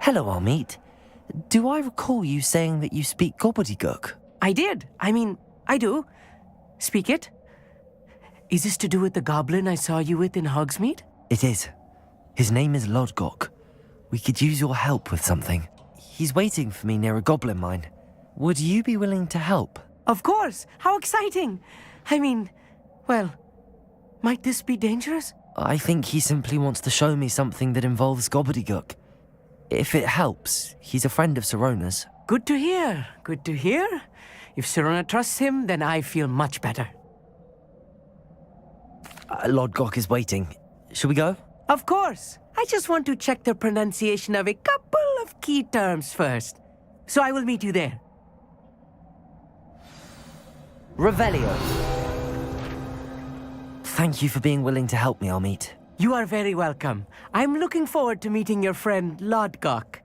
Hello, Amit. Do I recall you saying that you speak gobbledygook? I did. I do. Speak it. Is this to do with the goblin I saw you with in Hogsmeade? It is. His name is Lodgok. We could use your help with something. He's waiting for me near a goblin mine. Would you be willing to help? Of course. How exciting. Well, might this be dangerous? I think he simply wants to show me something that involves gobbledygook. If it helps, he's a friend of Sirona's. Good to hear. Good to hear. If Sirona trusts him, then I feel much better. Lodgok is waiting. Shall we go? Of course. I just want to check the pronunciation of a couple of key terms first. So I will meet you there. Revelio. Thank you for being willing to help me, Amit. You are very welcome. I'm looking forward to meeting your friend, Lodgok.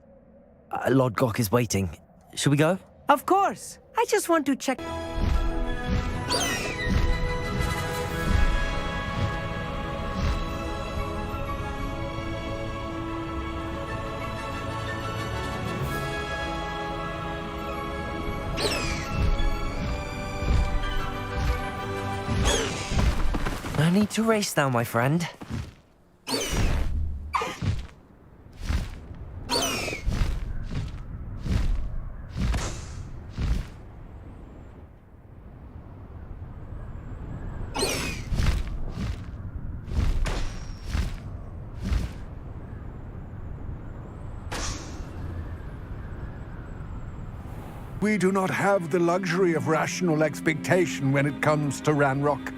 Lodgok is waiting. Shall we go? Of course. I just want to check... No need to race now, my friend. We do not have the luxury of rational expectation when it comes to Ranrok.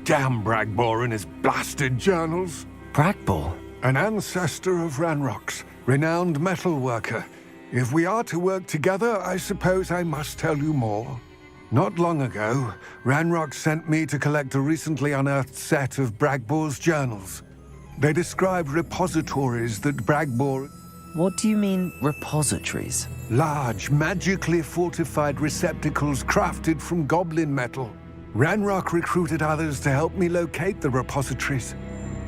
Damn Bragbor and his blasted journals. Bragbor? An ancestor of Ranrock's, renowned metal worker. If we are to work together, I suppose I must tell you more. Not long ago, Ranrock sent me to collect a recently unearthed set of Bragbor's journals. They describe repositories that Bragbor... What do you mean, repositories? Large, magically fortified receptacles crafted from goblin metal. Ranrok recruited others to help me locate the repositories.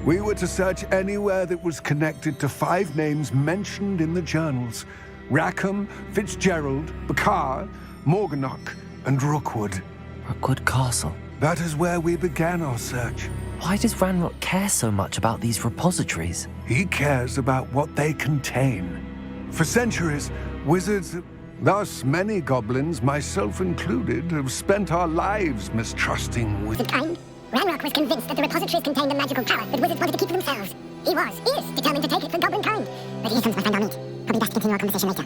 We were to search anywhere that was connected to 5 names mentioned in the journals: Rackham, Fitzgerald, Bakar, Morganach, and Rookwood. Rookwood Castle. That is where we began our search. Why does Ranrok care so much about these repositories? He cares about what they contain. For centuries, wizards, thus many goblins, myself included, have spent our lives mistrusting wizards. Kind. Ranrok was convinced that the repositories contained a magical power that wizards wanted to keep for themselves. He is determined to take it from goblin kind. But he comes, my friend Amit. Probably best to continue our conversation later.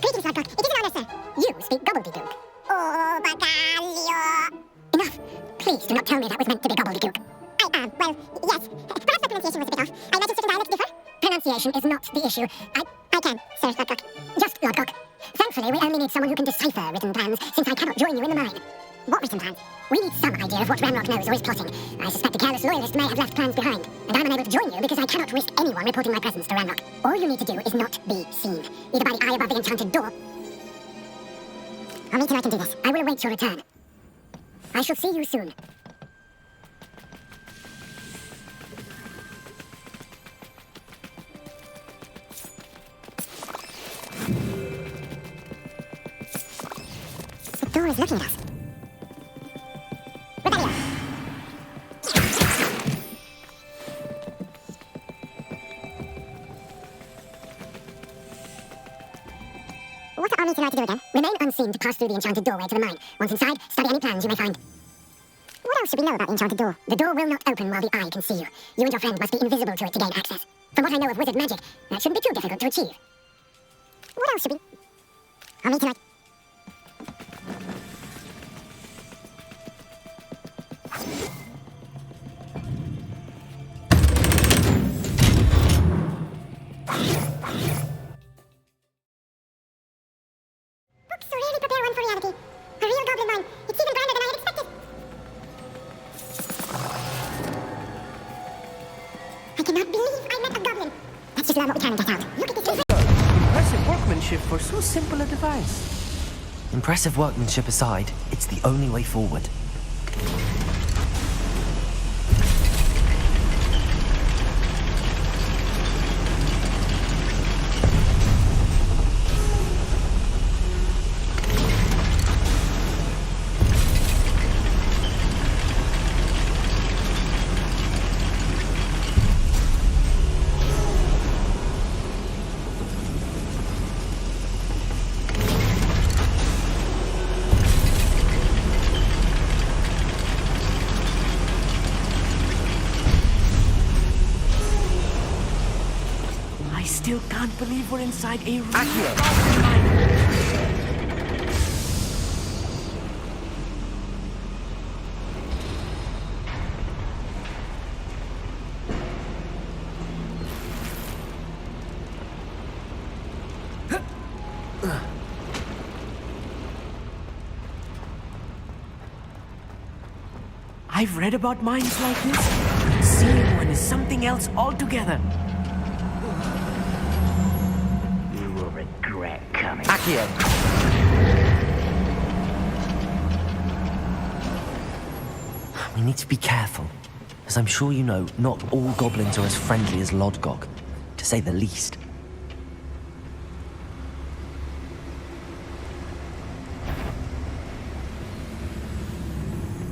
Greetings, Lodgok. It is an honor, sir. You speak gobbledygook. Oh, Bacalio. Enough. Please do not tell me that was meant to be gobbledygook. Well, yes. Perhaps my pronunciation was a bit off. I imagine certain dialects differ. Pronunciation is not the issue. I can, Sir Lodgok. Just Lodgok. Thankfully, we only need someone who can decipher written plans, since I cannot join you in the mine. What written plans? We need some idea of what Ranrok knows or is plotting. I suspect a careless loyalist may have left plans behind, and I'm unable to join you because I cannot risk anyone reporting my presence to Ranrok. All you need to do is not be seen, either by the eye above the enchanted door. Amit and I can do this. I will await your return. I shall see you soon. The door is looking at us. Rebellion! What are Amit and I to do again? Remain unseen to pass through the enchanted doorway to the mine. Once inside, study any plans you may find. What else should we know about the enchanted door? The door will not open while the eye can see you. You and your friend must be invisible to it to gain access. From what I know of wizard magic, that shouldn't be too difficult to achieve. What else should we... Amit and I... Books really prepare one for reality. A real goblin mine. It's even grander than I had expected. I cannot believe I met a goblin. Let's just learn what we can and get out. Look at this. Impressive workmanship for so simple a device. Impressive workmanship aside, it's the only way forward. still can't believe we're inside a real Accio. goblin mine. I've read about mines like this. Seeing one is something else altogether. You will regret coming. Accio. We need to be careful. As I'm sure you know, not all goblins are as friendly as Lodgok, to say the least.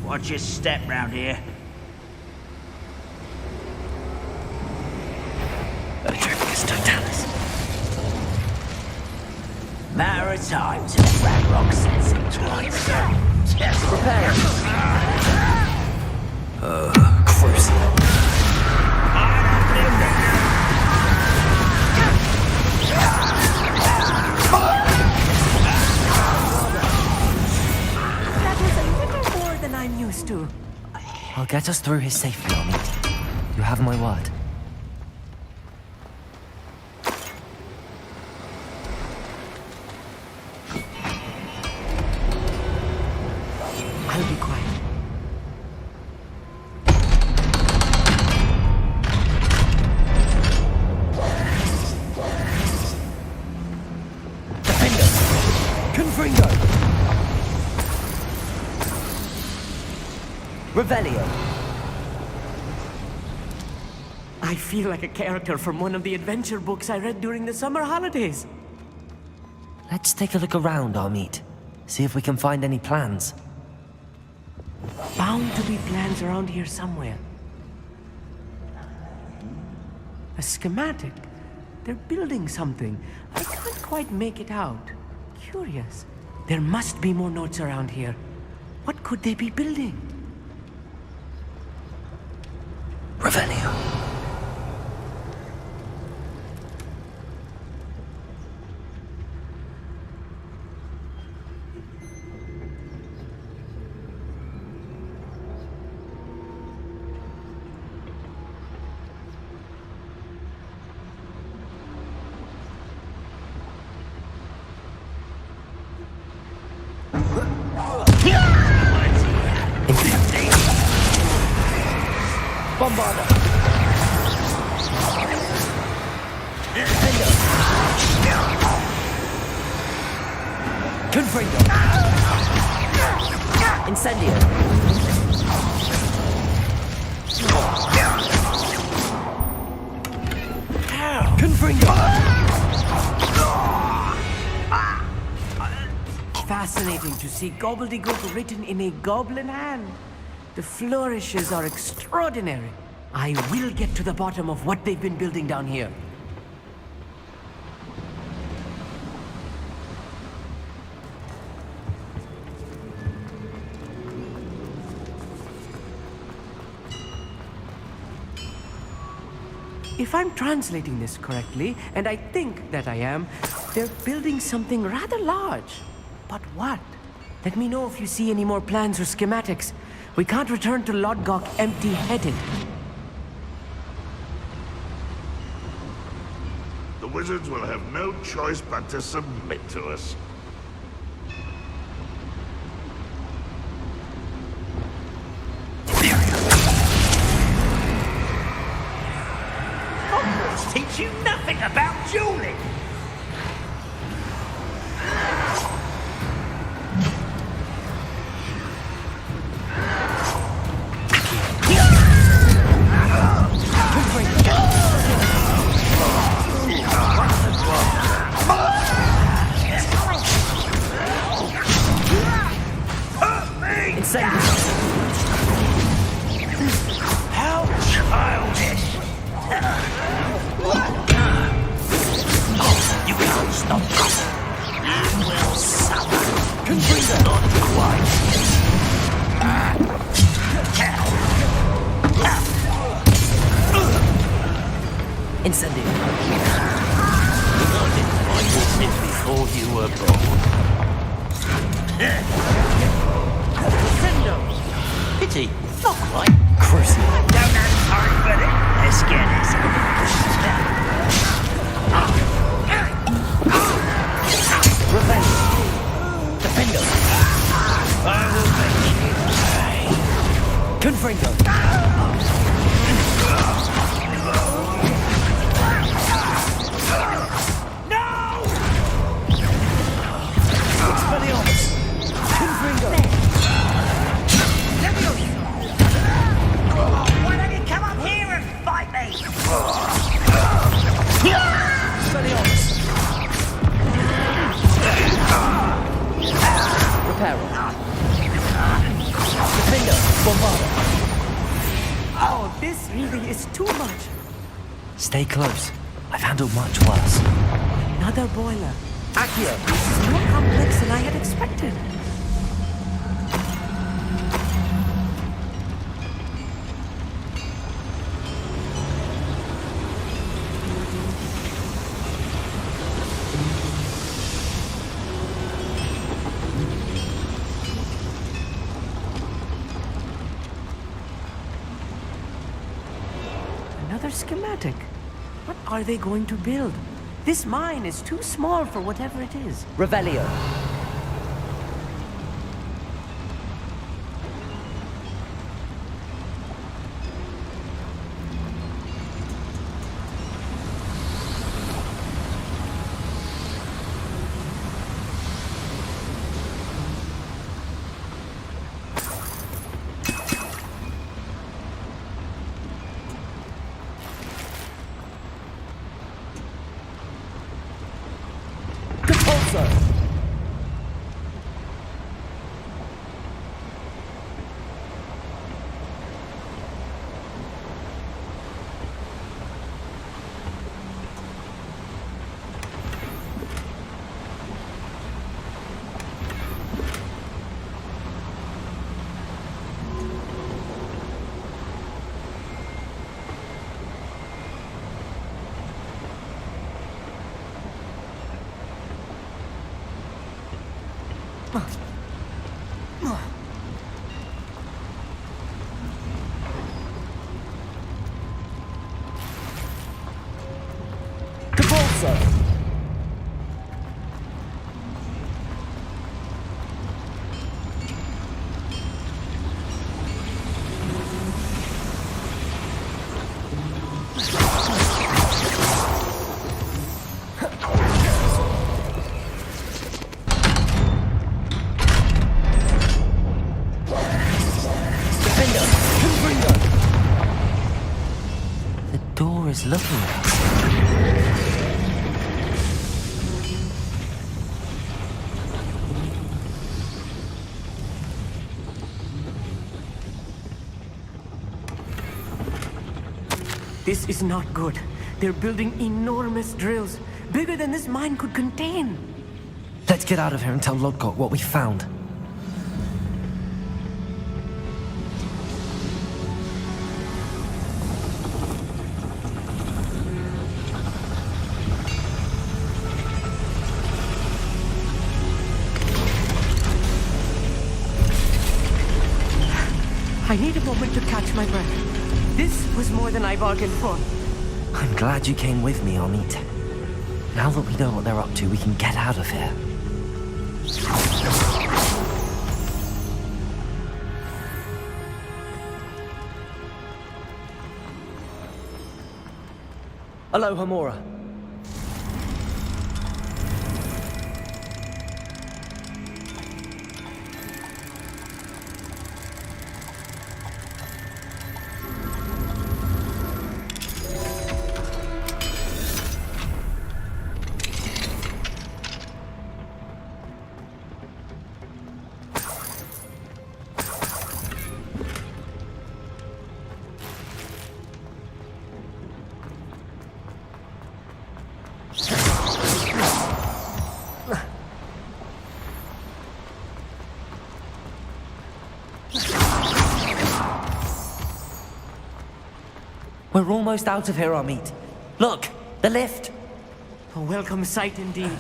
Watch your step round here. Atrocious Totalis. Matter of time till Ranrok sets it twice. Just prepare. Crucial. That was a little more than I'm used to. I'll get us through his safely, Amit. You have my word. I'll be quiet. Confringo! Revelio! I feel like a character from one of the adventure books I read during the summer holidays. Let's take a look around, Amit. See if we can find any plans. Bound to be plans around here somewhere. A schematic. They're building something. I can't quite make it out. Curious. There must be more notes around here. What could they be building? Revelio. Bombarda! Confringo! Incendio! Confringo! Fascinating to see gobbledygook written in a goblin hand. The flourishes are extraordinary. I will get to the bottom of what they've been building down here. If I'm translating this correctly, and I think that I am, they're building something rather large. But what? Let me know if you see any more plans or schematics. We can't return to Lodgok empty-headed. The wizards will have no choice but to submit to us. Hogwarts teach you nothing about dueling. How childish! You can't stop this. You will suffer. Not quite. Incendio! I was it before you were born. Crescendo! Pity, not quite. Crucial. Don't have time for it. Let's get this over. Revenge. Defendo. I will make you pay. Confringo. No! Expelliarmus. Confringo. Why don't you come up here and fight me? Expelliarmus. Reparo. Defendo. Bombardo. Oh, this really is too much. Stay close. I've handled much worse. Another boiler. Accio. This is more complex than I had expected. Another schematic. What are they going to build? This mine is too small for whatever it is. Revelio. Capulso. Capulso. Defendo. Confringo. The door is looking at us. This is not good. They're building enormous drills, bigger than this mine could contain. Let's get out of here and tell Lodgok what we found. I need a moment to catch my breath. This was more than I bargained for. I'm glad you came with me, Amit. Now that we know what they're up to, we can get out of here. Aloha, Mora. We're almost out of here, Amit. Look, the lift. A welcome sight indeed.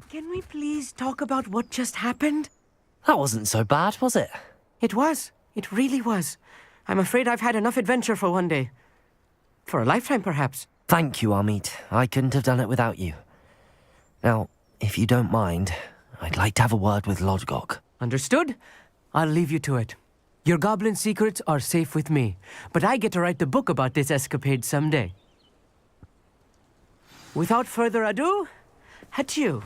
Can we please talk about what just happened? That wasn't so bad, was it? It was. It really was. I'm afraid I've had enough adventure for one day. For a lifetime, perhaps. Thank you, Amit. I couldn't have done it without you. Now, if you don't mind, I'd like to have a word with Lodgok. Understood? I'll leave you to it. Your goblin secrets are safe with me, but I get to write the book about this escapade someday. Without further ado, adieu.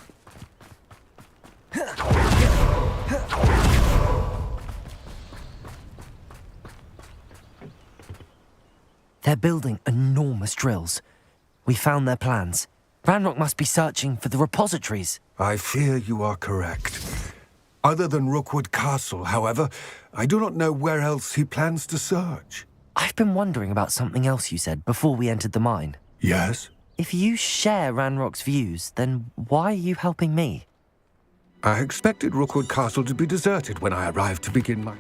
They're building enormous drills. We found their plans. Ranrok must be searching for the repositories. I fear you are correct. Other than Rookwood Castle, however, I do not know where else he plans to search. I've been wondering about something else you said before we entered the mine. Yes? If you share Ranrock's views, then why are you helping me? I expected Rookwood Castle to be deserted when I arrived to begin my...